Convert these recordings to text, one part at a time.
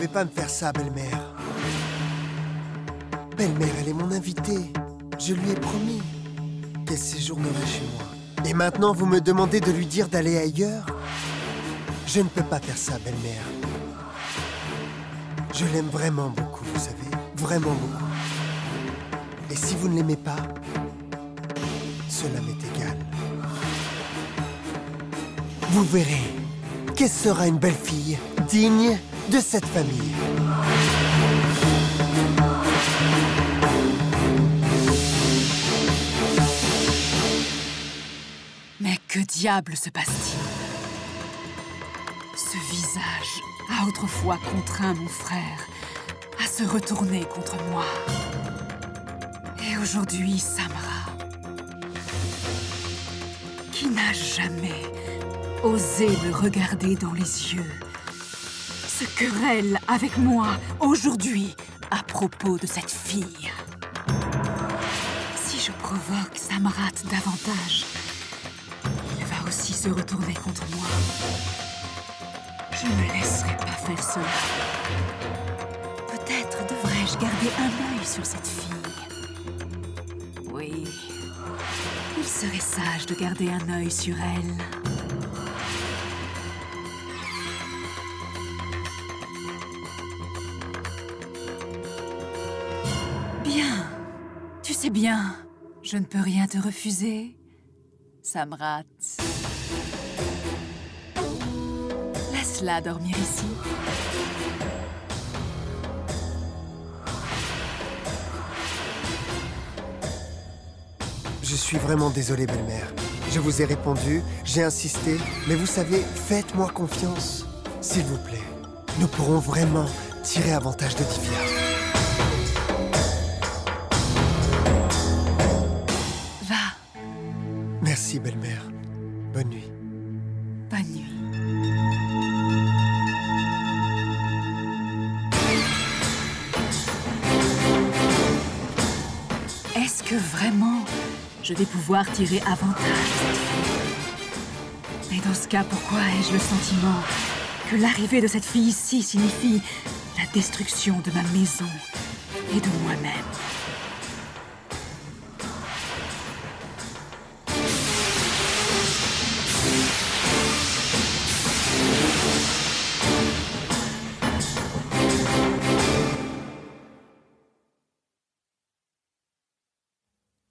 pas me faire ça, belle-mère. Belle-mère, elle est mon invitée. Je lui ai promis qu'elle séjournerait chez moi. Et maintenant, vous me demandez de lui dire d'aller ailleurs? Je ne peux pas faire ça, belle-mère. Je l'aime vraiment beaucoup, vous savez. Vraiment beaucoup. Et si vous ne l'aimez pas, cela m'est égal. Vous verrez qu'elle sera une belle fille digne de cette famille. Mais que diable se passe-t-il? Ce visage a autrefois contraint mon frère à se retourner contre moi. Et aujourd'hui, Samra, qui n'a jamais osé me regarder dans les yeux, se querelle avec moi aujourd'hui à propos de cette fille. Si je provoque Samrat davantage, il va aussi se retourner contre moi. Je ne laisserai pas faire cela. Peut-être devrais-je garder un œil sur cette fille. Oui, il serait sage de garder un œil sur elle. Bien, tu sais bien, je ne peux rien te refuser, Samrat. Laisse-la dormir ici. Je suis vraiment désolé, belle-mère. Je vous ai répondu, j'ai insisté, mais vous savez, faites-moi confiance. S'il vous plaît, nous pourrons vraiment tirer avantage de Divya. Va. Merci, belle-mère. Bonne nuit. Bonne nuit. Est-ce que vraiment je vais pouvoir tirer avantage de cette fille? Mais dans ce cas, pourquoi ai-je le sentiment que l'arrivée de cette fille ici signifie la destruction de ma maison et de moi-même?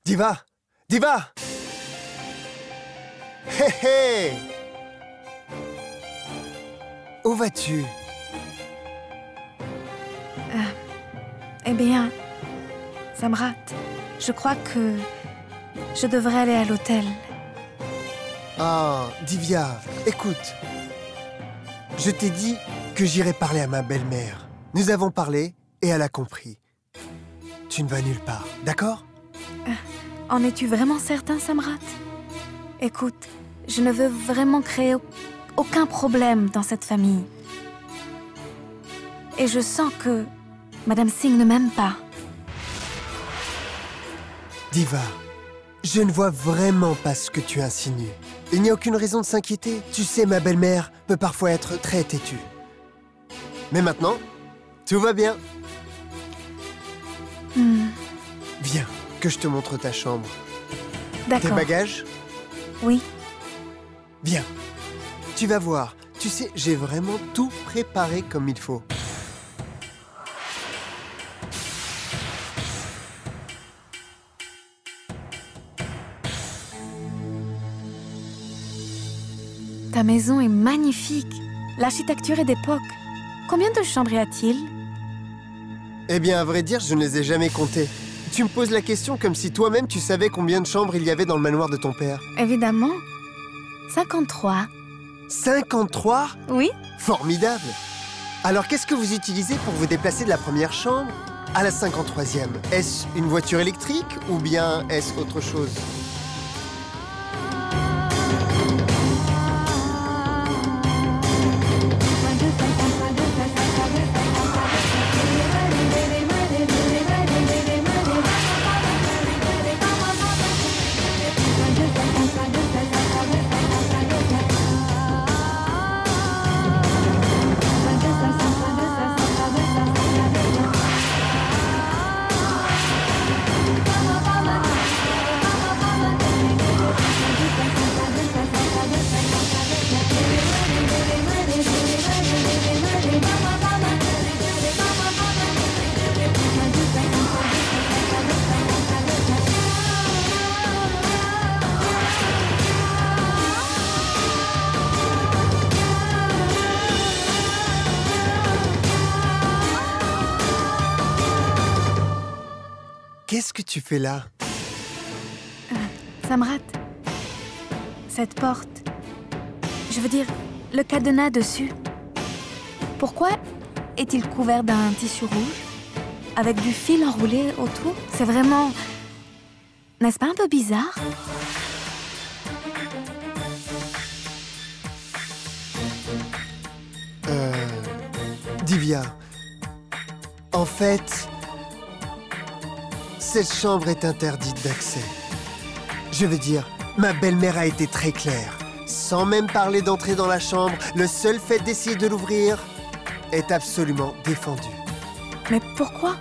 Diva! Diva! Hé hé! Où vas-tu? Eh bien, Samrat, je crois que je devrais aller à l'hôtel. Ah, Divya, écoute. Je t'ai dit que j'irais parler à ma belle-mère. Nous avons parlé et elle a compris. Tu ne vas nulle part, d'accord? En es-tu vraiment certain, Samrat? Écoute, je ne veux vraiment créer aucun problème dans cette famille. Et je sens que Madame Singh ne m'aime pas. Diva, je ne vois vraiment pas ce que tu insinues. Il n'y a aucune raison de s'inquiéter. Tu sais, ma belle-mère peut parfois être très têtue. Mais maintenant, tout va bien. Viens, que je te montre ta chambre. D'accord. Tes bagages? Oui. Viens. Tu vas voir. Tu sais, j'ai vraiment tout préparé comme il faut. Ta maison est magnifique. L'architecture est d'époque. Combien de chambres y a-t-il? Eh bien, à vrai dire, je ne les ai jamais comptées. Tu me poses la question comme si toi-même tu savais combien de chambres il y avait dans le manoir de ton père. Évidemment. 53. 53? Oui. Formidable! Alors, qu'est-ce que vous utilisez pour vous déplacer de la première chambre à la 53e? Est-ce une voiture électrique ou bien est-ce autre chose? tu fais là? Samrat, cette porte, je veux dire, le cadenas dessus, pourquoi est-il couvert d'un tissu rouge avec du fil enroulé autour? C'est vraiment... N'est-ce pas un peu bizarre? Divya, en fait, cette chambre est interdite d'accès. Je veux dire, ma belle-mère a été très claire. Sans même parler d'entrer dans la chambre, le seul fait d'essayer de l'ouvrir est absolument défendu. Mais pourquoi?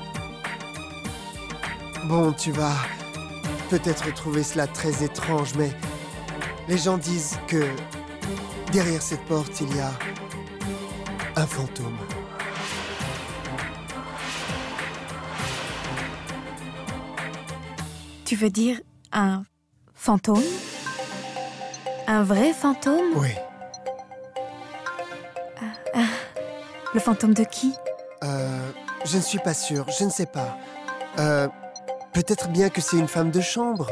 Bon, tu vas peut-être trouver cela très étrange, mais les gens disent que derrière cette porte, il y a un fantôme. Tu veux dire un fantôme? Un vrai fantôme? Oui. Le fantôme de qui? Je ne suis pas sûr, je ne sais pas. Peut-être bien que c'est une femme de chambre.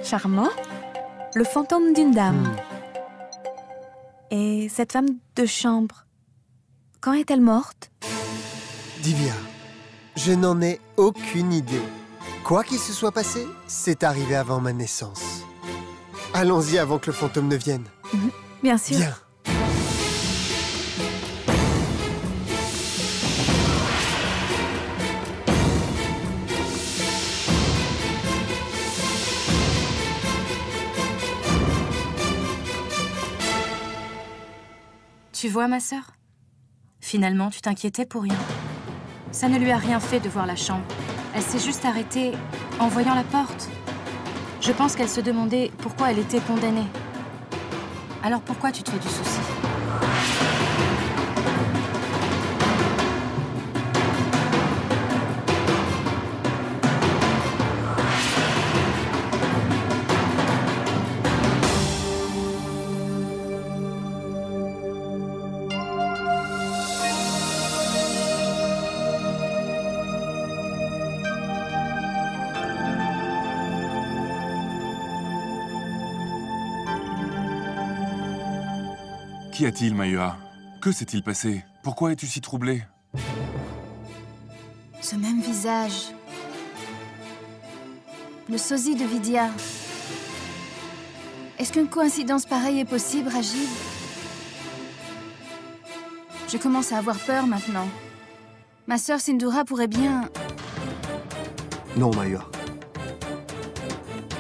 Charmant. Le fantôme d'une dame. Et cette femme de chambre, quand est-elle morte? Divya, je n'en ai aucune idée. Quoi qu'il se soit passé, c'est arrivé avant ma naissance. Allons-y avant que le fantôme ne vienne. Bien sûr. Bien. Tu vois, ma sœur? Finalement, tu t'inquiétais pour rien. Ça ne lui a rien fait de voir la chambre. Elle s'est juste arrêtée en voyant la porte. Je pense qu'elle se demandait pourquoi elle était condamnée. Alors pourquoi tu te fais du souci? Qu'y a-t-il, Mayua? Que s'est-il passé? Pourquoi es-tu si troublée? Ce même visage. Le sosie de Vidya. Est-ce qu'une coïncidence pareille est possible, Rajiv? Je commence à avoir peur maintenant. Ma sœur Sindhura pourrait bien... Non, Mayua.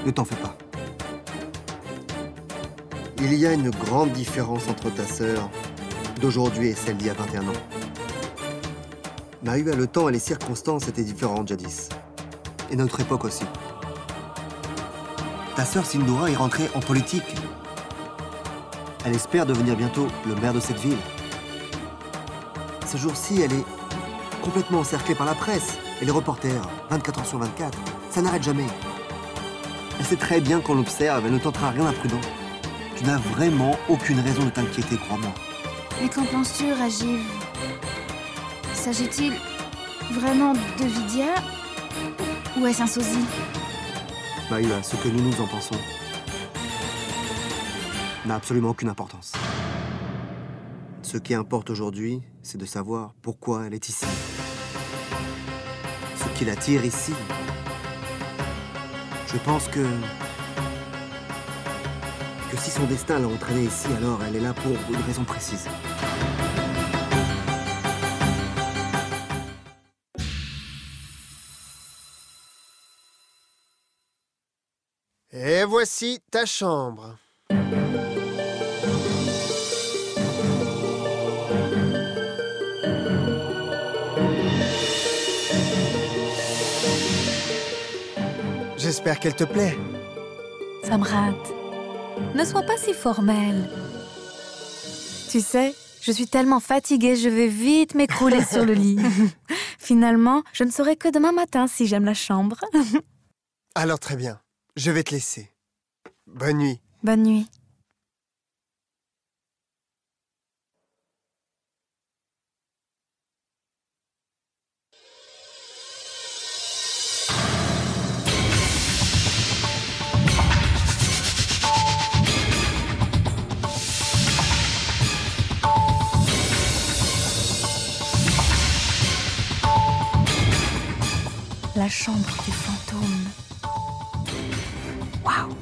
Ne t'en fais pas. Il y a une grande différence entre ta sœur d'aujourd'hui et celle d'il y a 21 ans. Mayua, le temps et les circonstances étaient différentes jadis. Et notre époque aussi. Ta sœur Sindhura est rentrée en politique. Elle espère devenir bientôt le maire de cette ville. Ce jour-ci, elle est complètement encerclée par la presse et les reporters, 24 heures sur 24. Ça n'arrête jamais. Elle sait très bien qu'on l'observe, elle ne tentera rien d'imprudent. Tu n'as vraiment aucune raison de t'inquiéter, crois-moi. Mais qu'en penses-tu, Rajiv? S'agit-il vraiment de Vidya? Ou est-ce un sosie? Mayua, ce que nous en pensons n'a absolument aucune importance. Ce qui importe aujourd'hui, c'est de savoir pourquoi elle est ici. Ce qui l'attire ici. Je pense que si son destin l'a entraînée ici, alors elle est là pour une raison précise. Et voici ta chambre. J'espère qu'elle te plaît. Samrat, ne sois pas si formelle. Tu sais, je suis tellement fatiguée, je vais vite m'écrouler sur le lit. Finalement, je ne saurai que demain matin si j'aime la chambre. Alors très bien, je vais te laisser. Bonne nuit. Bonne nuit. chambre du fantôme. Waouh!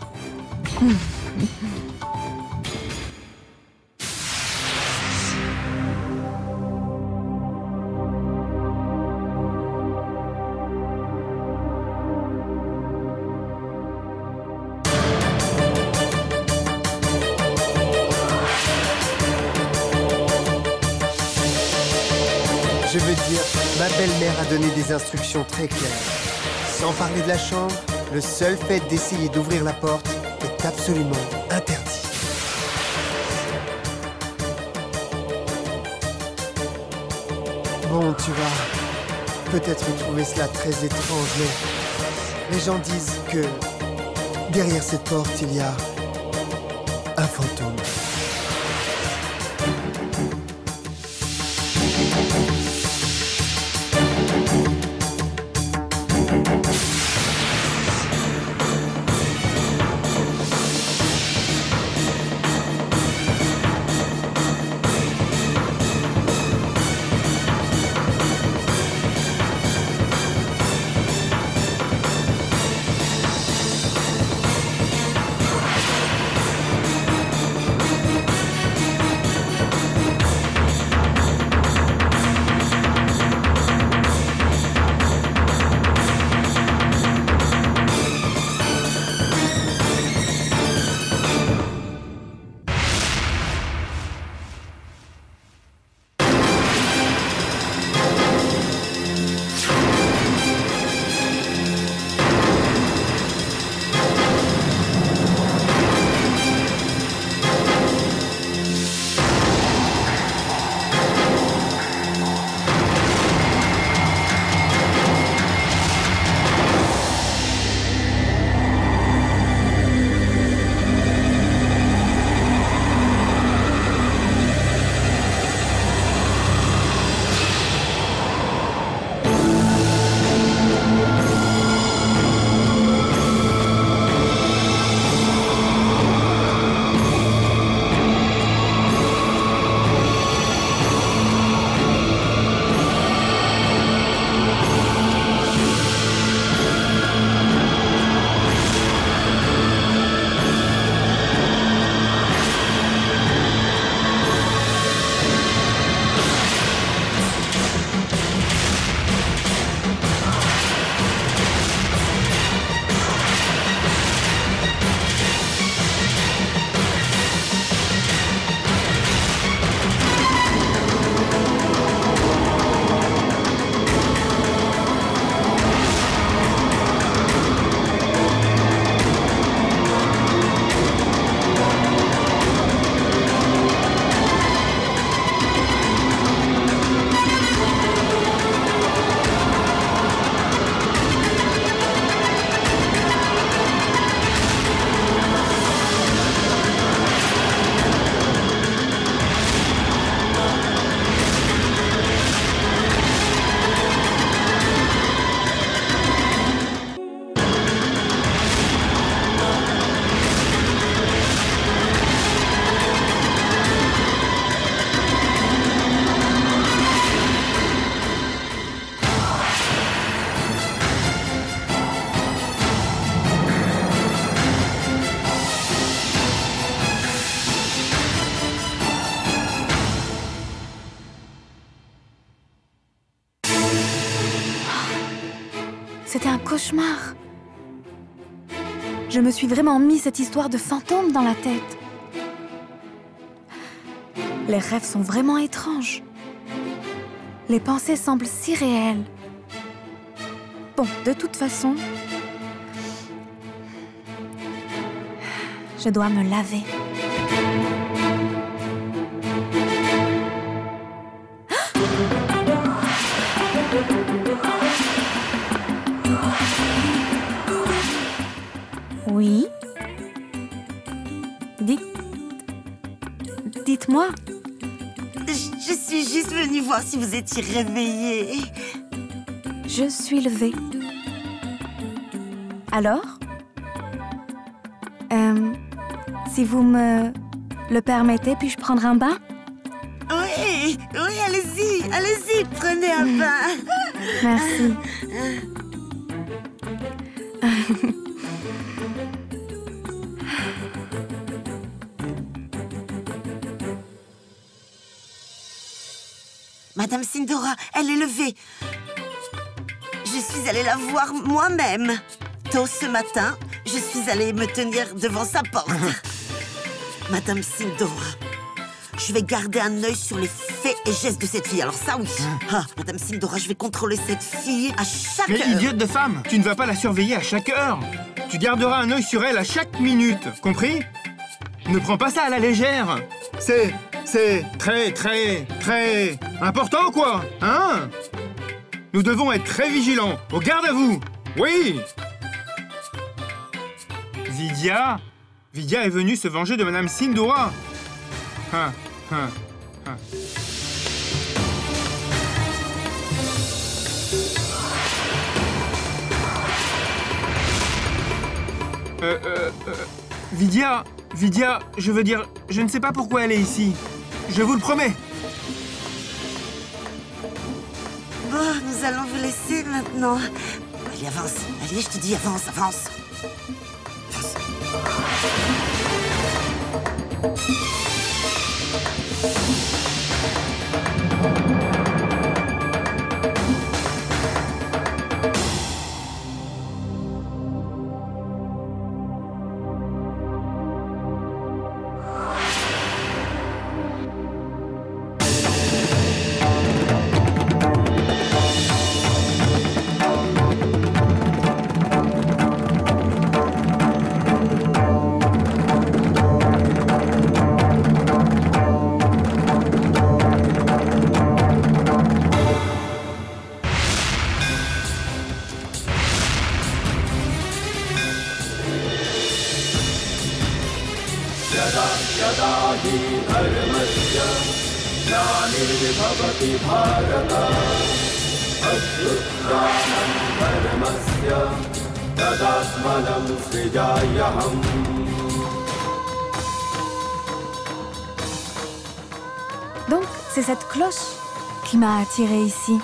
Je veux dire, ma belle-mère a donné des instructions très claires. Sans parler de la chambre, le seul fait d'essayer d'ouvrir la porte est absolument interdit. Bon, tu vas peut-être trouver cela très étrange, mais les gens disent que derrière cette porte, il y a un fantôme. C'était un cauchemar. Je me suis vraiment mis cette histoire de fantôme dans la tête. Les rêves sont vraiment étranges. Les pensées semblent si réelles. Bon, de toute façon, je dois me laver. Oui. Dites-moi. Je suis juste venue voir si vous étiez réveillée. Je suis levée. Alors? Si vous me le permettez, puis-je prendre un bain? Oui, allez-y, prenez un bain. Merci. Madame Sindora, elle est levée. Je suis allée la voir moi-même. Tôt ce matin, je suis allée me tenir devant sa porte. Madame Sindora, je vais garder un œil sur les faits et gestes de cette fille. Alors ça, oui. Ah, Madame Sindora, je vais contrôler cette fille à chaque Mais heure. idiote de femme, tu ne vas pas la surveiller à chaque heure. Tu garderas un œil sur elle à chaque minute, compris? Ne prends pas ça à la légère. C'est très important, quoi, hein? Nous devons être très vigilants. Au garde à vous. Oui. Vidia est venue se venger de Madame Sindora. Vidia, je veux dire, je ne sais pas pourquoi elle est ici. Je vous le promets. Bon, nous allons vous laisser maintenant. Allez, avance. Allez, je te dis, avance, avance. Donc, c'est cette cloche qui m'a attirée ici.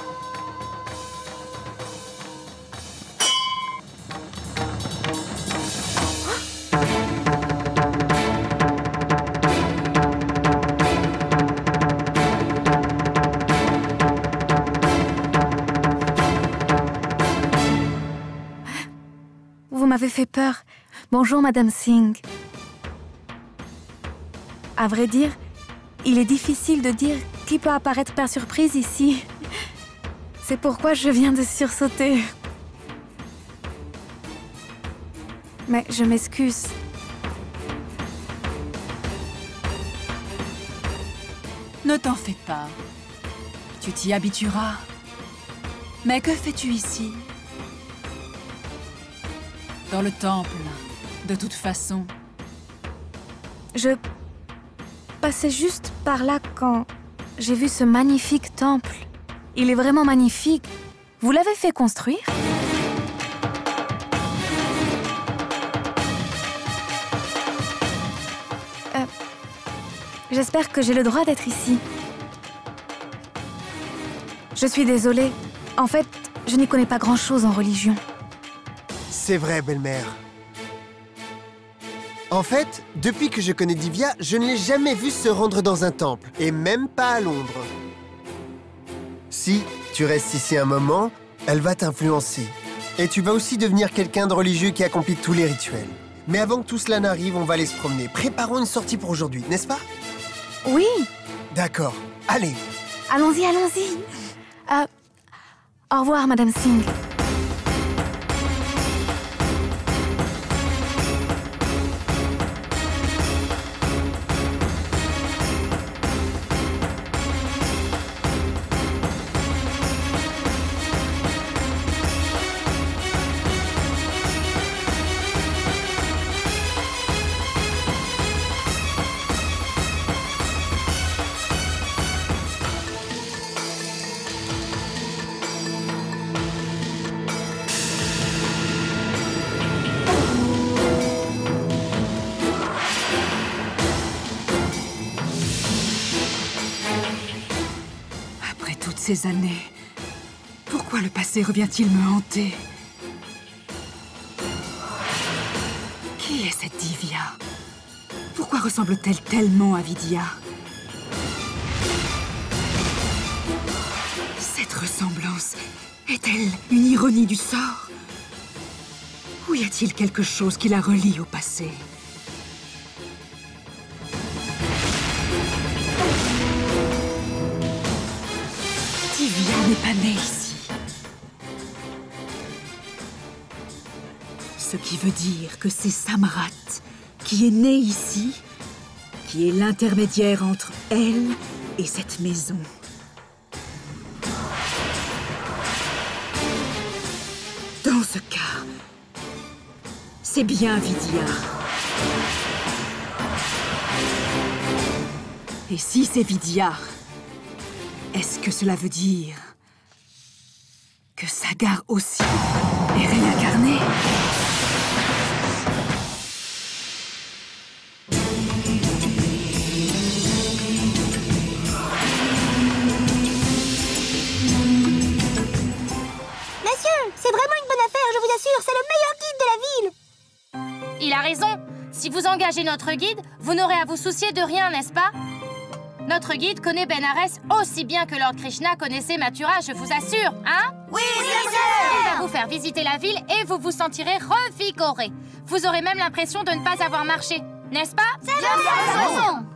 Vous m'avez fait peur. Bonjour, Madame Singh. À vrai dire, il est difficile de dire qui peut apparaître par surprise ici. C'est pourquoi je viens de sursauter. Mais je m'excuse. Ne t'en fais pas. Tu t'y habitueras. Mais que fais-tu ici? Dans le temple, de toute façon. Je passais juste par là quand j'ai vu ce magnifique temple. Il est vraiment magnifique. Vous l'avez fait construire? J'espère que j'ai le droit d'être ici. Je suis désolée. En fait, je n'y connais pas grand-chose en religion. C'est vrai, belle-mère. En fait, depuis que je connais Divya, je ne l'ai jamais vue se rendre dans un temple, et même pas à Londres. Si tu restes ici un moment, elle va t'influencer. Et tu vas aussi devenir quelqu'un de religieux qui accomplit tous les rituels. Mais avant que tout cela n'arrive, on va aller se promener. Préparons une sortie pour aujourd'hui, n'est-ce pas? Oui. D'accord. Allez. Allons-y, allons-y. Au revoir, Madame Singh. Ces années, pourquoi le passé revient-il me hanter? Qui est cette Divya? Pourquoi ressemble-t-elle tellement à Vidya? Cette ressemblance est-elle une ironie du sort? Ou y a-t-il quelque chose qui la relie au passé? Divya n'est pas née ici. Ce qui veut dire que c'est Samrat qui est né ici, qui est l'intermédiaire entre elle et cette maison. Dans ce cas, c'est bien Vidya. Et si c'est Vidya, est-ce que cela veut dire que Sagar aussi est réincarné? C'est vraiment une bonne affaire, je vous assure, c'est le meilleur guide de la ville. Il a raison. Si vous engagez notre guide, vous n'aurez à vous soucier de rien, n'est-ce pas? Notre guide connaît Benares aussi bien que Lord Krishna connaissait Mathura, je vous assure, hein? Oui, Il va vous faire visiter la ville et vous vous sentirez revigoré. Vous aurez même l'impression de ne pas avoir marché, n'est-ce pas? C'est raison.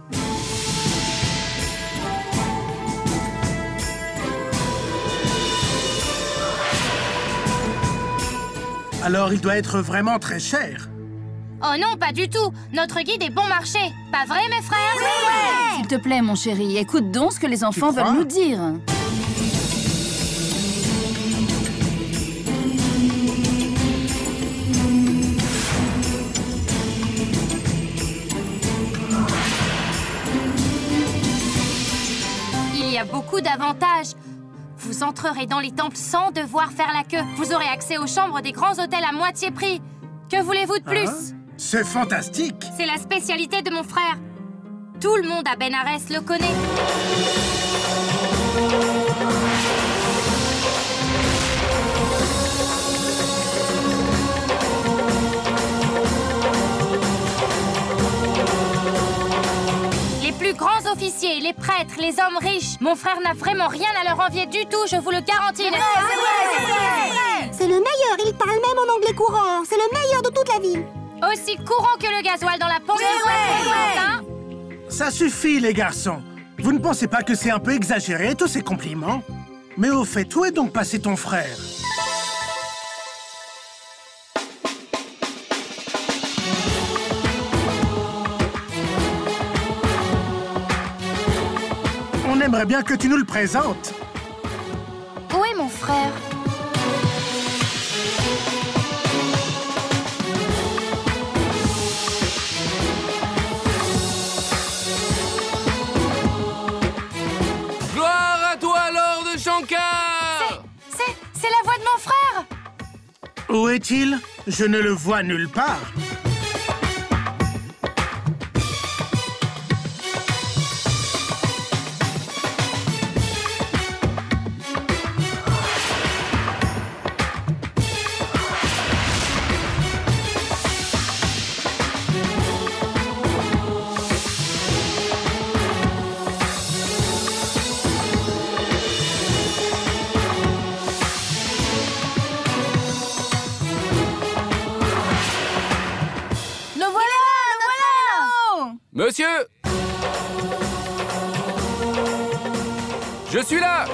Alors il doit être vraiment très cher. Oh non, pas du tout. Notre guide est bon marché. Pas vrai, mes frères? Oui. S'il te plaît, mon chéri, écoute donc ce que les enfants veulent nous dire. Il y a beaucoup d'avantages. Vous entrerez dans les temples sans devoir faire la queue. Vous aurez accès aux chambres des grands hôtels à moitié prix. Que voulez-vous de plus? C'est fantastique. C'est la spécialité de mon frère. Tout le monde à Benares le connaît. Les plus grands officiers, les prêtres, les hommes riches. Mon frère n'a vraiment rien à leur envier du tout, je vous le garantis. C'est le meilleur, il parle même en anglais courant. C'est le meilleur de toute la ville. Aussi courant que le gasoil dans la pompe de hein? Ça suffit, les garçons. Vous ne pensez pas que c'est un peu exagéré, tous ces compliments? Mais au fait, où est donc passé ton frère? On aimerait bien que tu nous le présentes. Où est mon frère? Gloire à toi, Lord Shankar! C'est la voix de mon frère! Où est-il? Je ne le vois nulle part. Monsieur! Je suis là!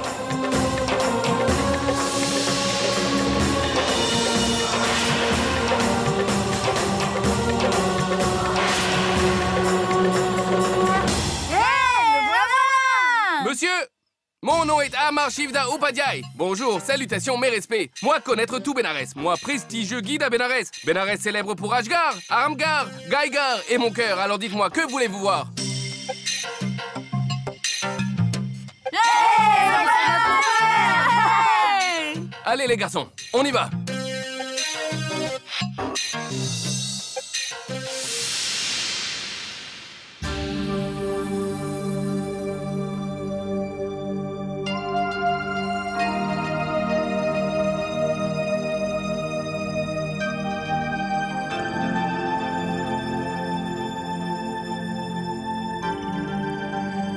Monsieur! Mon nom est Amar Shivda Upadhyay. Bonjour, salutations, mes respects. Moi, connaître tout Benares. Moi, prestigieux guide à Benares. Benares célèbre pour Ashgar, Aramgar, Gaigar et mon cœur. Alors dites-moi, que voulez-vous voir? Allez, les garçons, on y va.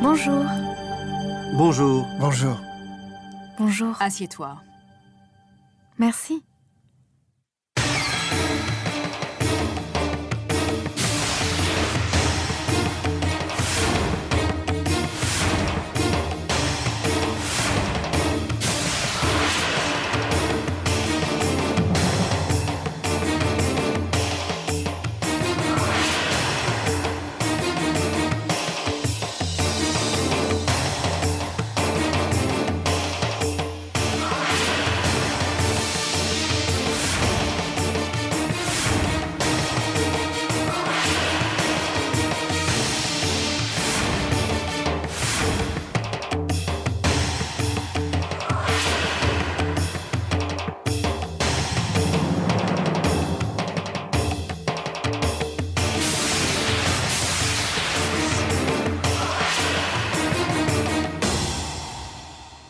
Bonjour. Bonjour. Bonjour. Bonjour. Assieds-toi. Merci.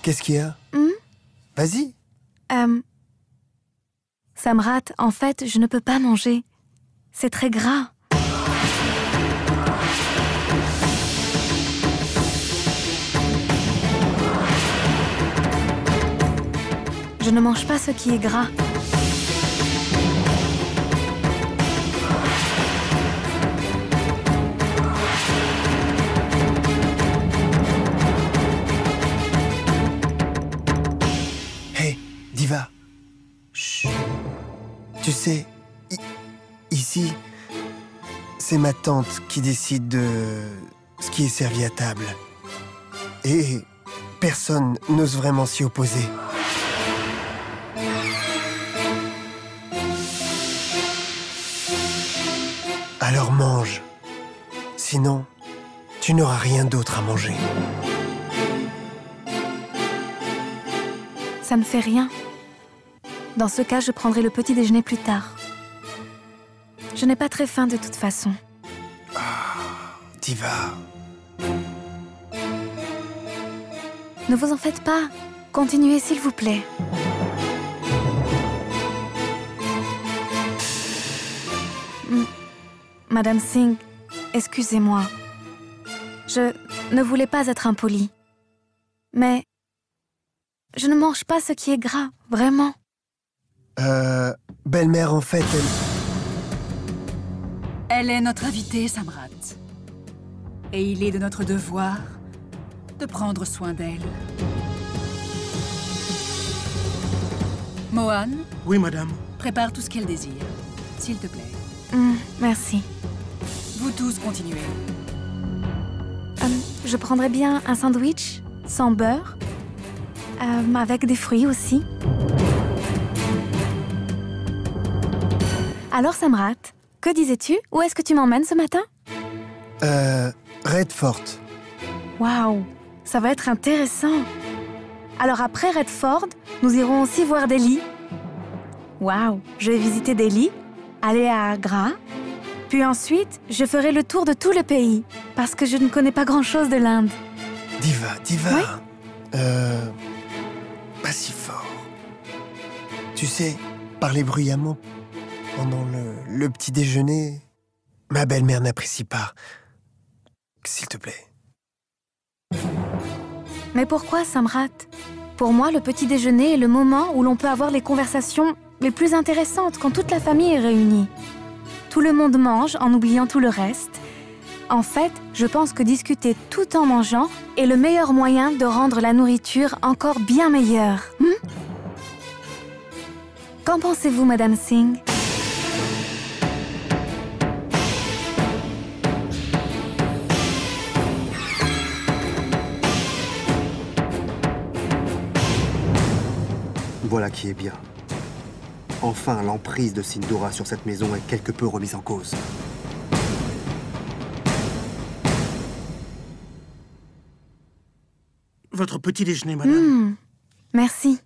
Qu'est-ce qu'il y a? Vas-y. Samrat, en fait, je ne peux pas manger. C'est très gras. Je ne mange pas ce qui est gras. Diva. Chut. Tu sais, ici, c'est ma tante qui décide de ce qui est servi à table. Et personne n'ose vraiment s'y opposer. Alors mange. Sinon, tu n'auras rien d'autre à manger. Ça ne fait rien. Dans ce cas, je prendrai le petit déjeuner plus tard. Je n'ai pas très faim de toute façon. Diva. Ne vous en faites pas. Continuez, s'il vous plaît. Madame Singh, excusez-moi. Je ne voulais pas être impolie. Mais je ne mange pas ce qui est gras, vraiment. Belle-mère, en fait, Elle est notre invitée, Samrat. Et il est de notre devoir de prendre soin d'elle. Mohan? Oui, madame. Prépare tout ce qu'elle désire, s'il te plaît. Merci. Vous tous continuez. Je prendrais bien un sandwich sans beurre, avec des fruits aussi. Alors, Samrat, que disais-tu? Où est-ce que tu m'emmènes ce matin? Redfort. Waouh, ça va être intéressant. Alors après Redfort, nous irons aussi voir Delhi. Waouh, je vais visiter Delhi, aller à Agra, puis ensuite, je ferai le tour de tout le pays, parce que je ne connais pas grand-chose de l'Inde. Diva. Oui? Pas si fort. Tu sais, parler bruyamment pendant le petit déjeuner, ma belle-mère n'apprécie pas. S'il te plaît. Mais pourquoi, Samrat? Pour moi, le petit déjeuner est le moment où l'on peut avoir les conversations les plus intéressantes quand toute la famille est réunie. Tout le monde mange en oubliant tout le reste. En fait, je pense que discuter tout en mangeant est le meilleur moyen de rendre la nourriture encore bien meilleure. Qu'en pensez-vous, Madame Singh? Voilà qui est bien. Enfin, l'emprise de Sindhura sur cette maison est quelque peu remise en cause. Votre petit déjeuner, madame. Merci.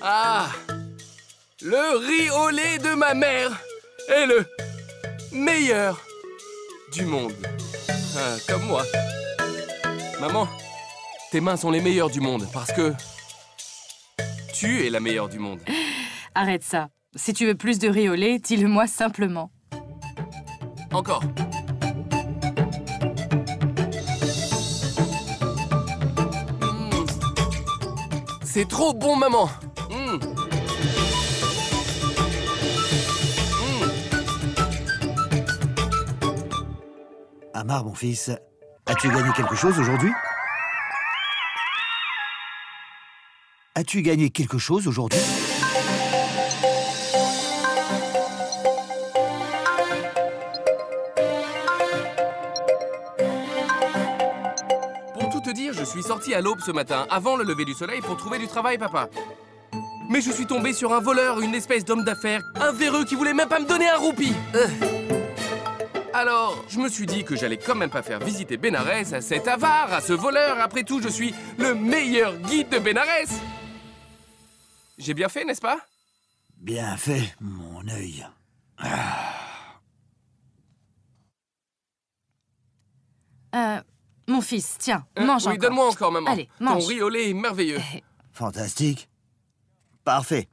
Ah, le riz au lait de ma mère est le meilleur du monde. Ah, comme moi. Maman, tes mains sont les meilleures du monde parce que tu es la meilleure du monde. Arrête ça. Si tu veux plus de riz au lait, dis-le-moi simplement. Encore. C'est trop bon, maman. Amar, mon fils, as-tu gagné quelque chose aujourd'hui? As-tu gagné quelque chose aujourd'hui? Pour tout te dire, je suis sorti à l'aube ce matin, avant le lever du soleil, pour trouver du travail, papa. Mais je suis tombé sur un voleur, une espèce d'homme d'affaires, un véreux qui voulait même pas me donner un roupie. Alors, je me suis dit que j'allais quand même pas faire visiter Bénarès à cet avare, à ce voleur. Après tout, je suis le meilleur guide de Bénarès. J'ai bien fait, n'est-ce pas? Bien fait, mon œil. Mon fils, tiens, mange encore. Oui, donne-moi encore, maman. Allez, mange. Ton riz au lait est merveilleux. Fantastique. Parfait.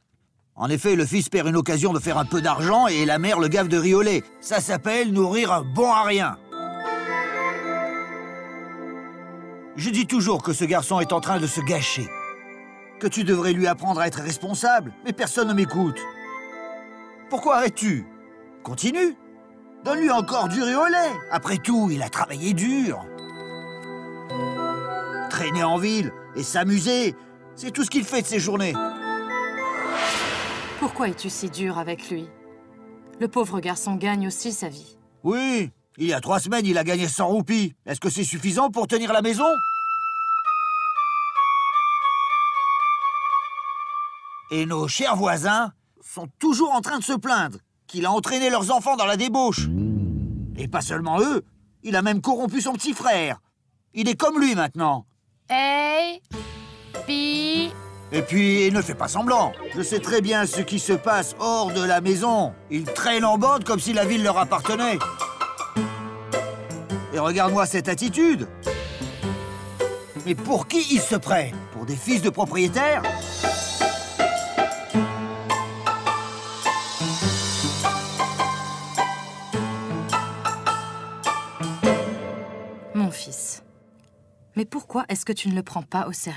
En effet, le fils perd une occasion de faire un peu d'argent et la mère le gave de riz au lait. Ça s'appelle nourrir un bon à rien. Je dis toujours que ce garçon est en train de se gâcher. Que tu devrais lui apprendre à être responsable, mais personne ne m'écoute. Pourquoi arrêtes-tu? Continue. Donne-lui encore du riz au lait. Après tout, il a travaillé dur. Traîner en ville et s'amuser, c'est tout ce qu'il fait de ses journées. Pourquoi es-tu si dur avec lui? Le pauvre garçon gagne aussi sa vie. Oui, il y a 3 semaines, il a gagné 100 roupies. Est-ce que c'est suffisant pour tenir la maison? Et nos chers voisins sont toujours en train de se plaindre qu'il a entraîné leurs enfants dans la débauche. Et pas seulement eux, il a même corrompu son petit frère. Il est comme lui maintenant. Hey, Pi. Et puis, ne fais pas semblant. Je sais très bien ce qui se passe hors de la maison. Ils traînent en bande comme si la ville leur appartenait. Et regarde-moi cette attitude. Mais pour qui ils se prennent? Pour des fils de propriétaires? Mon fils, mais pourquoi est-ce que tu ne le prends pas au sérieux?